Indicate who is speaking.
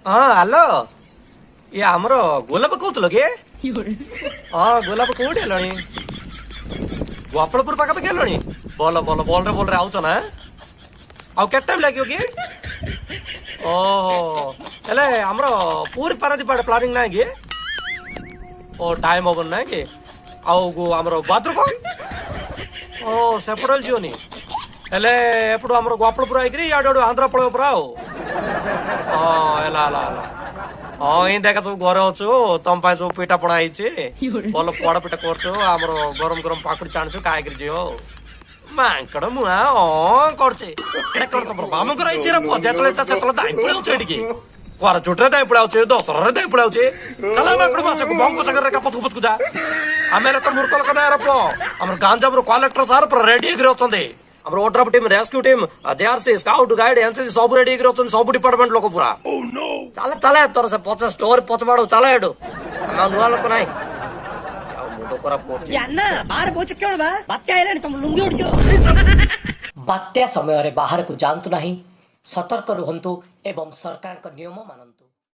Speaker 1: हाँ हेलो ये आमर गोलाप कहूल कि हाँ गोलाप कौटी हेलणी गोपालपुर पाखापाखि हेलणी बोल बोल बोल रे आउच ना आउ के टाइम लगे कि ओहो हेले आमर पूरी पारादीप आड़े प्लानिंग ना कि ओ टाइम हबन ना कि आउ आमर बाद्रुक ओ सेपटल जीवनी हेले एपटू आमर गोपालपुर आई याडू आंध्र पड़े पूरा हाँ हेला हेला हेला हाँ इन देखा सब घरे अच्छु तम सब पिठा पଣା ହେଇଛି ଭଲ ପୋଡ ପିଠା କରୁଛୁ ଆମର ଗରମ ଗରମ ପାକୁଡି ଛାଣୁଛୁ ଖାଇକିରି ଯିବ ମାଙ୍କଡ ମୁଆ ହଁ କରୁଛି ଏଟା କଣ ତମର ମାମୁଙ୍କର ହେଇଛି ରେ ଯେତେବେଳେ ସେତେବେଳେ ଦାଇ ପଳାଉଛି ଏଠିକି କୁଆର ଚୁଟିରେ ଦାଇ ପଳାଉଛି ଦଶହରାରେ ଦାଇ ପଳାଉଛି ଚାଲ ମାଙ୍କଡ ମାସକୁ ବଙ୍ଗ ସାଗରରେ କାପତ କୁପତକୁ ଯା ଆମେ ତ ମୂର୍ଖ ଲୋକ ନାଇଁ ରପ ଆମର ଗାଞ୍ଜାମର କଲେକ୍ଟର ସାର୍ ପୁରା ରେଡି ହେଇକିରି ଅଛନ୍ତି ଆମର ODRAF team rescue team JRC scout guide NCC ସବୁ ରେଡି ହେଇକିରି ଅଛନ୍ତି ସବୁ ଡିପାର୍ଟମେଣ୍ଟ ଲୋକ ପୁରା ଚାଲ ଚାଲ ତୋର ସେ ପଛ ଷ୍ଟୋର ପଛ ମାଡୁ ଚାଲ ଏଠୁ ଆମେ ନୂଆ ଲୋକ ନାହିଁ ଆଉ ମୁଣ୍ଡ ଖରାପ କରୁଛି
Speaker 2: ବାହାରେ ପହଞ୍ଚ କଣ ବା ବାତ୍ୟା ହେଲାଣି ତମ ଲୁଙ୍ଗି ଉଠିଯିବ
Speaker 3: ବାତ୍ୟା ସମୟରେ ବାହାରକୁ ଯାଆନ୍ତୁ ନାହିଁ, ସତର୍କ ରୁହନ୍ତୁ ଏବଂ ସରକାରଙ୍କ ନିୟମ ମାନନ୍ତୁ।